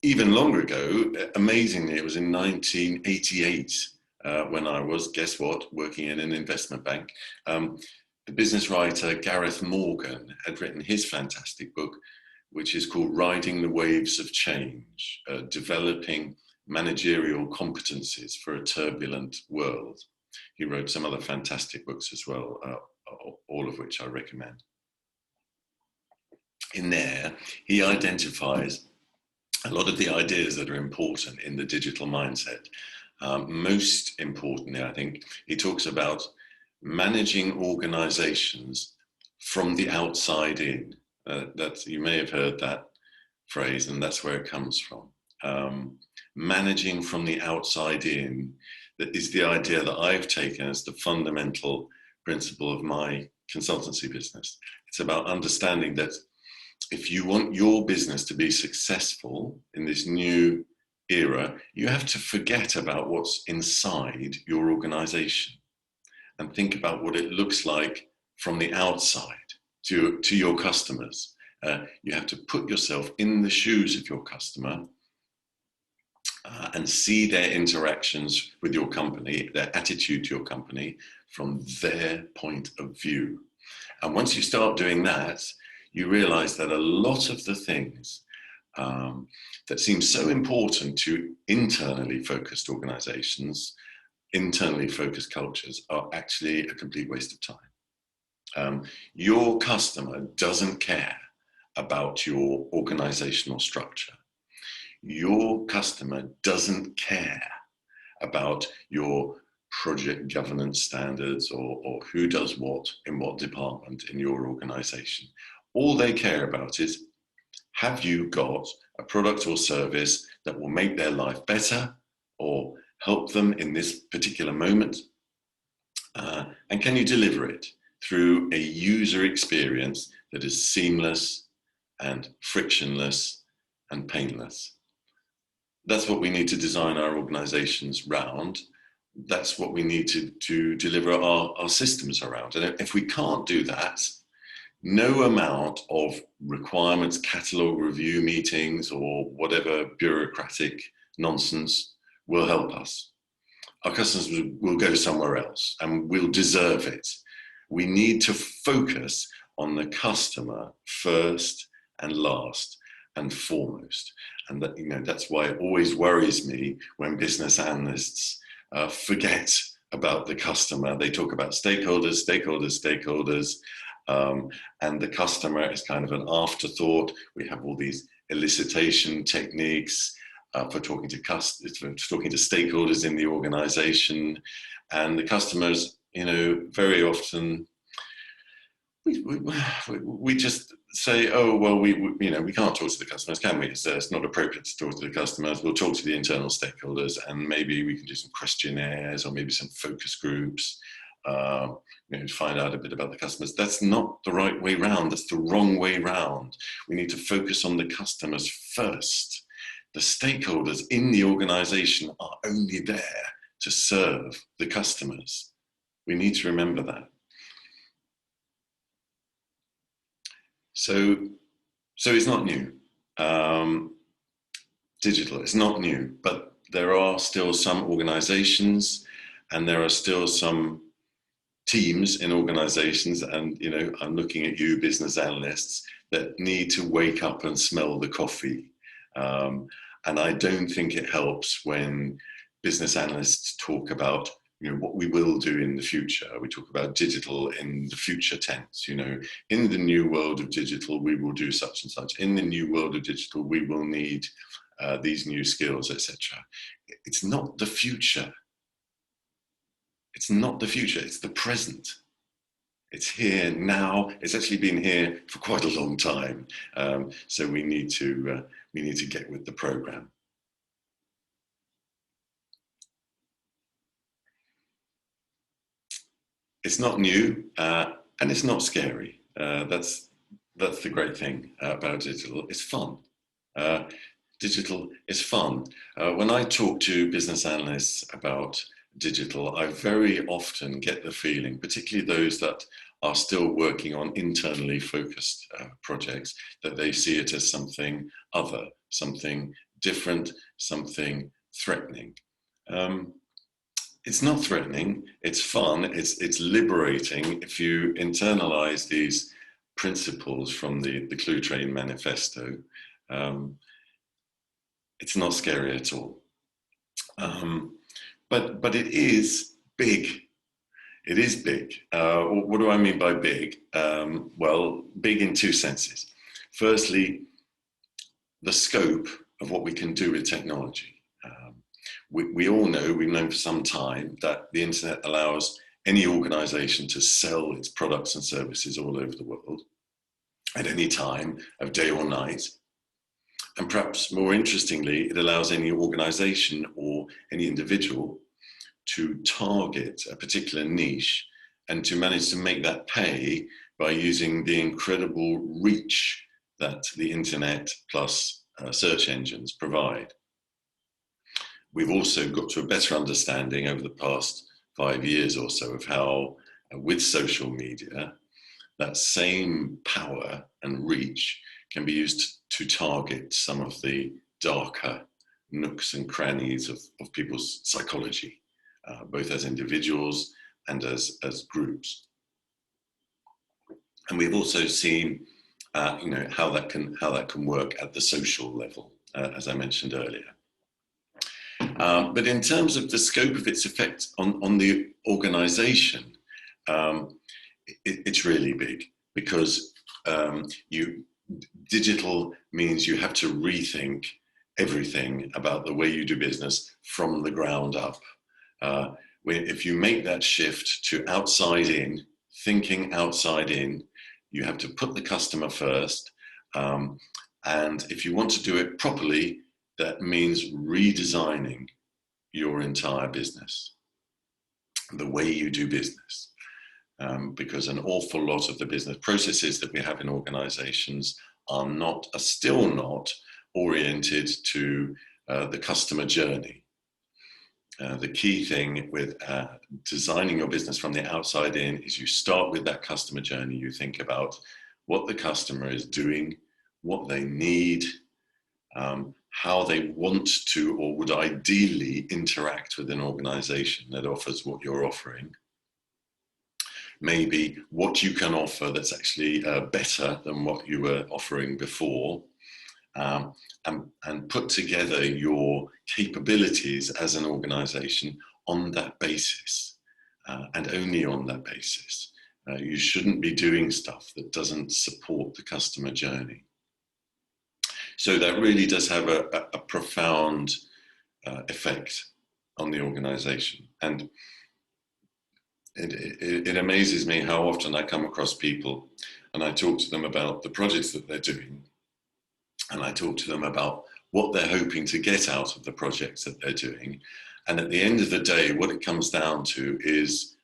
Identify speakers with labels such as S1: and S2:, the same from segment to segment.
S1: even longer ago, amazingly, it was in 1988 when I was, guess what, working in an investment bank. The business writer Gareth Morgan had written his fantastic book, which is called Riding the Waves of Change, Developing Managerial Competencies for a Turbulent World. He wrote some other fantastic books as well, all of which I recommend. In there, he identifies a lot of the ideas that are important in the digital mindset. Most importantly, I think, he talks about managing organizations from the outside in. You may have heard that phrase, and that's where it comes from. Managing from the outside in, that is the idea that I've taken as the fundamental principle of my consultancy business. It's about understanding that if you want your business to be successful in this new era, you have to forget about what's inside your organization and think about what it looks like from the outside to your customers. You have to put yourself in the shoes of your customer and see their interactions with your company, their attitude to your company from their point of view. And once you start doing that, you realize that a lot of the things that seem so important to internally focused organizations, internally focused cultures, are actually a complete waste of time. Your customer doesn't care about your organizational structure. Your customer doesn't care about your project governance standards or who does what in what department in your organization. All they care about is, have you got a product or service that will make their life better or help them in this particular moment? And can you deliver it through a user experience that is seamless and frictionless and painless? That's what we need to design our organizations around. That's what we need to deliver our systems around. And if we can't do that, no amount of requirements, catalog review meetings, or whatever bureaucratic nonsense will help us. Our customers will go somewhere else and we'll deserve it. We need to focus on the customer first and last and foremost. And that, that's why it always worries me when business analysts forget about the customer. They talk about stakeholders, and the customer is kind of an afterthought. We have all these elicitation techniques for talking to stakeholders in the organization, and the customers, very often we just say, oh well, we can't talk to the customers, can we? It's not appropriate to talk to the customers. We'll talk to the internal stakeholders, and maybe we can do some questionnaires or maybe some focus groups. To find out a bit about the customers. That's not the right way round. That's the wrong way round. We need to focus on the customers first. The stakeholders in the organization are only there to serve the customers. We need to remember that. So it's not new. Digital is not new, but there are still some organizations and there are still some teams in organizations, and I'm looking at you business analysts, that need to wake up and smell the coffee. And I don't think it helps when business analysts talk about what we will do in the future. We talk about digital in the future tense. In the new world of digital, we will do such and such. In the new world of digital, we will need these new skills, etc. It's not the future. It's not the future, it's the present. It's here now. It's actually been here for quite a long time. So we need to get with the program. It's not new and it's not scary. That's the great thing about digital. It's fun. Digital is fun. When I talk to business analysts about digital, I very often get the feeling, particularly those that are still working on internally focused projects, that they see it as something other, something different, something threatening. It's not threatening, it's fun, it's liberating if you internalize these principles from the Clue Train Manifesto. It's not scary at all. But it is big. It is big. What do I mean by big? Well, big in two senses. Firstly, the scope of what we can do with technology. We all know, we've known for some time, that the internet allows any organization to sell its products and services all over the world at any time of day or night. And perhaps more interestingly, it allows any organization or any individual to target a particular niche and to manage to make that pay by using the incredible reach that the internet plus search engines provide. We've also got to a better understanding over the past 5 years or so of how, with social media, that same power and reach can be used to target some of the darker nooks and crannies of people's psychology, both as individuals and as groups. And we've also seen, how that can work at the social level, as I mentioned earlier. But in terms of the scope of its effect on the organization, it's really big, because digital means you have to rethink everything about the way you do business from the ground up. If you make that shift to outside in, thinking outside in, you have to put the customer first. And if you want to do it properly, that means redesigning your entire business, the way you do business. Because an awful lot of the business processes that we have in organizations are still not oriented to the customer journey. The key thing with designing your business from the outside in is you start with that customer journey. You think about what the customer is doing, what they need, how they want to or would ideally interact with an organization that offers what you're offering. Maybe what you can offer that's actually better than what you were offering before, and put together your capabilities as an organization on that basis, and only on that basis. You shouldn't be doing stuff that doesn't support the customer journey. So that really does have a profound effect on the organization. And it amazes me how often I come across people and I talk to them about the projects that they're doing, and I talk to them about what they're hoping to get out of the projects that they're doing. And at the end of the day, what it comes down to is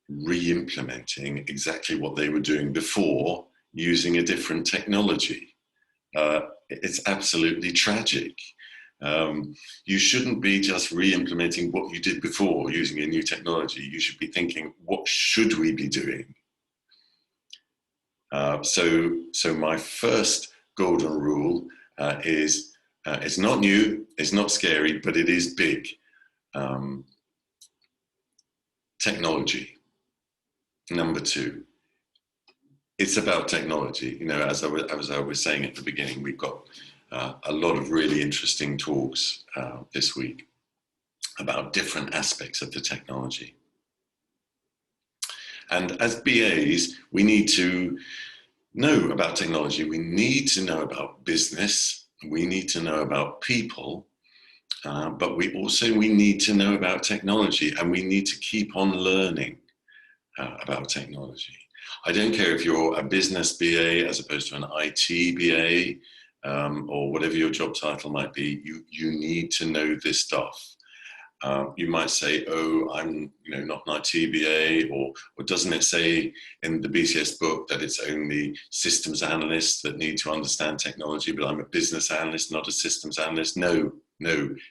S1: re-implementing exactly what they were doing before using a different technology. It's absolutely tragic. You shouldn't be just re-implementing what you did before using a new technology. You should be thinking, what should we be doing? So my first golden rule is, it's not new, it's not scary, but it is big. Technology. Number 2, it's about technology. As I was saying at the beginning, we've got a lot of really interesting talks this week about different aspects of the technology. And as BAs, we need to know about technology. We need to know about business. We need to know about people. But we need to know about technology, and we need to keep on learning about technology. I don't care if you're a business BA as opposed to an IT BA, or whatever your job title might be. You need to know this stuff. You might say, oh, I'm not an IT BA, or doesn't it say in the BCS book that it's only systems analysts that need to understand technology, but I'm a business analyst, not a systems analyst? No,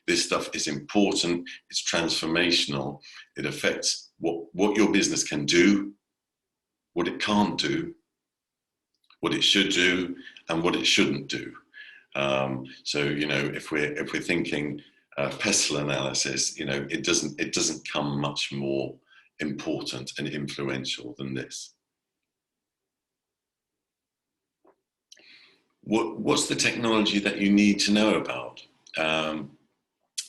S1: this stuff is important, it's transformational, it affects what your business can do, what it can't do, what it should do, and what it shouldn't do. So, you know, if we're thinking pestle analysis, you know, it doesn't come much more important and influential than this. What's the technology that you need to know about?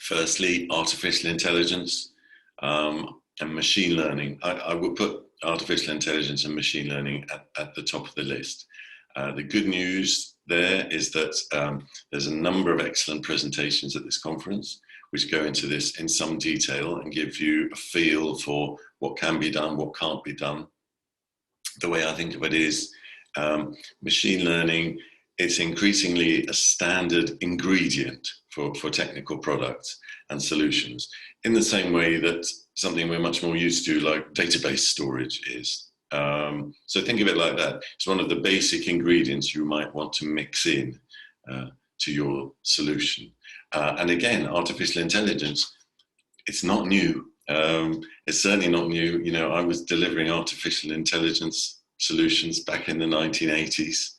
S1: Firstly, artificial intelligence and machine learning. I would put artificial intelligence and machine learning at the top of the list. The good news there is that there's a number of excellent presentations at this conference which go into this in some detail and give you a feel for what can be done, what can't be done. The way I think of it is machine learning, it's increasingly a standard ingredient for technical products and solutions, in the same way that something we're much more used to, like database storage, is. So think of it like that. It's one of the basic ingredients you might want to mix in to your solution. And again, artificial intelligence, it's not new. It's certainly not new. You know, I was delivering artificial intelligence solutions back in the 1980s.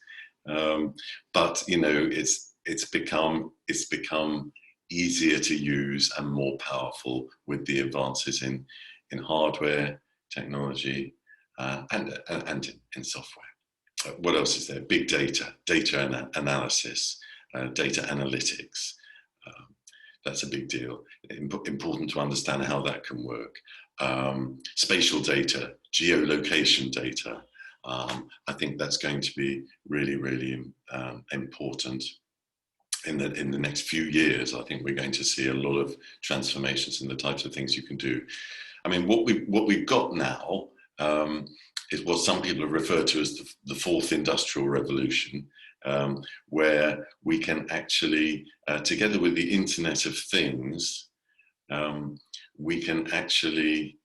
S1: But you know, it's become easier to use and more powerful with the advances in hardware technology and in software. What else is there? Big data, data analysis, data analytics. That's a big deal. Important to understand how that can work. Spatial data, geolocation data. I think that's going to be really, really important in the next few years. I think we're going to see a lot of transformations in the types of things you can do. I mean, what we've got now is what some people have referred to as the fourth industrial revolution, where we can actually, together with the Internet of Things, we can actually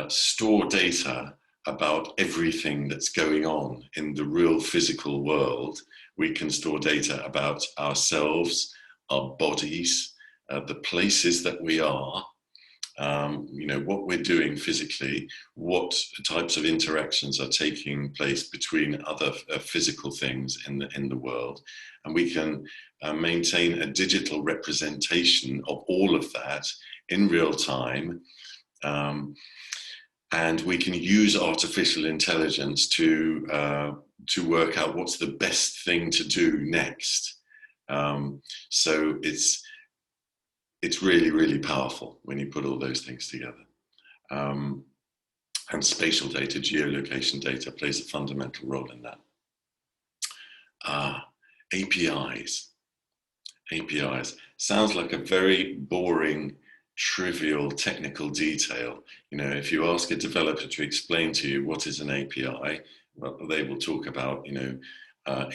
S1: store data about everything that's going on in the real physical world. We can store data about ourselves, our bodies, the places that we are, you know, what we're doing physically, what types of interactions are taking place between other physical things in the world. And we can maintain a digital representation of all of that in real time. And we can use artificial intelligence to work out what's the best thing to do next. So it's really, really powerful when you put all those things together. And spatial data, geolocation data plays a fundamental role in that. APIs. Sounds like a very boring, trivial technical detail. You know, if you ask a developer to explain to you what is an API, well, they will talk about, you know,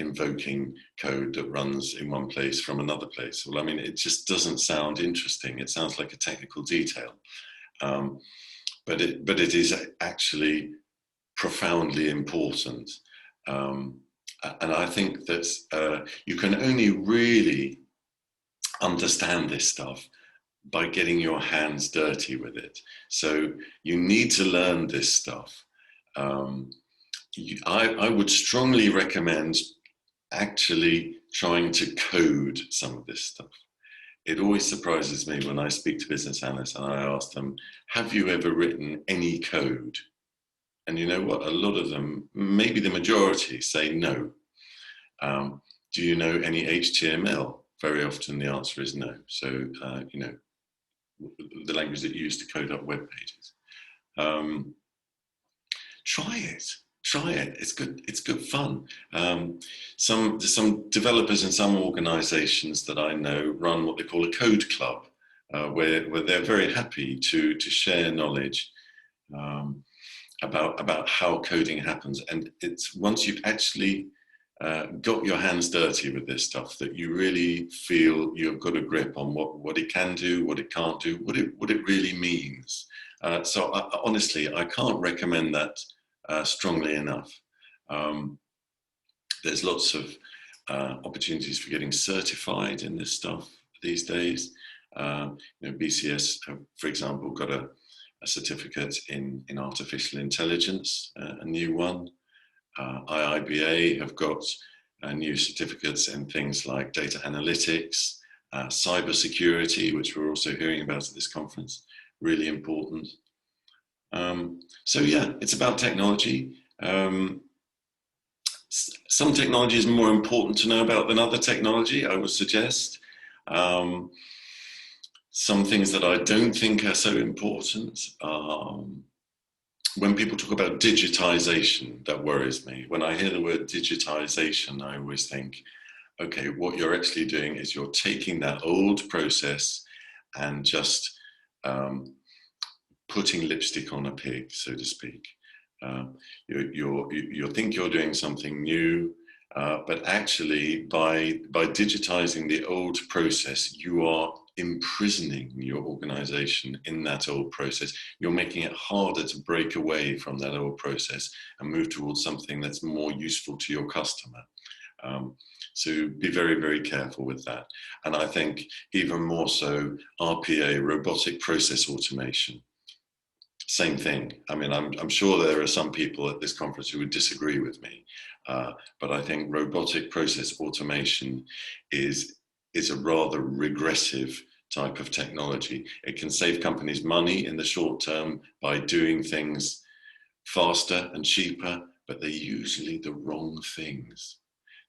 S1: invoking code that runs in one place from another place. Well, I mean, it just doesn't sound interesting. It sounds like a technical detail, but it is actually profoundly important. And I think that you can only really understand this stuff by getting your hands dirty with it. So you need to learn this stuff. I would strongly recommend actually trying to code some of this stuff. It always surprises me when I speak to business analysts and I ask them, have you ever written any code? And you know what? A lot of them, maybe the majority, say no. Do you know any HTML? Very often the answer is no. So, you know, the language that you use to code up web pages. Try it. It's good. It's good fun. Some developers in some organizations that I know run what they call a code club, where they're very happy to share knowledge about how coding happens. And it's once you've actually got your hands dirty with this stuff that you really feel you've got a grip on what it can do, what it can't do, what it really means. So honestly, I can't recommend that strongly enough. There's lots of opportunities for getting certified in this stuff these days. You know, BCS, for example, got a certificate in artificial intelligence, a new one. IIBA have got new certificates in things like data analytics, cyber security, which we're also hearing about at this conference, really important. So yeah, it's about technology. Some technology is more important to know about than other technology, I would suggest. Some things that I don't think are so important. When people talk about digitization, that worries me. When I hear the word digitization, I always think, okay, what you're actually doing is you're taking that old process and just putting lipstick on a pig, so to speak. You think you're doing something new, but actually by digitizing the old process, you are imprisoning your organization in that old process. You're making it harder to break away from that old process and move towards something that's more useful to your customer. So be very, very careful with that. And I think even more so, RPA, robotic process automation. Same thing. I mean, I'm sure there are some people at this conference who would disagree with me, but I think robotic process automation is a rather regressive type of technology. It can save companies money in the short term by doing things faster and cheaper, but they're usually the wrong things.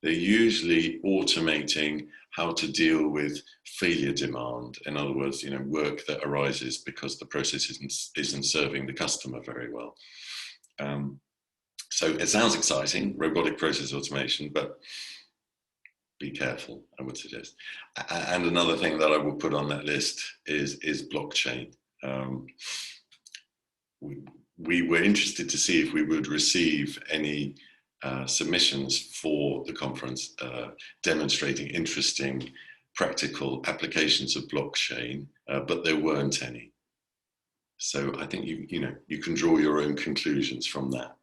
S1: They're usually automating how to deal with failure demand. In other words, work that arises because the process isn't serving the customer very well. So it sounds exciting, robotic process automation, but be careful, I would suggest. And another thing that I will put on that list is blockchain. We were interested to see if we would receive any submissions for the conference demonstrating interesting practical applications of blockchain, but there weren't any. So I think you can draw your own conclusions from that.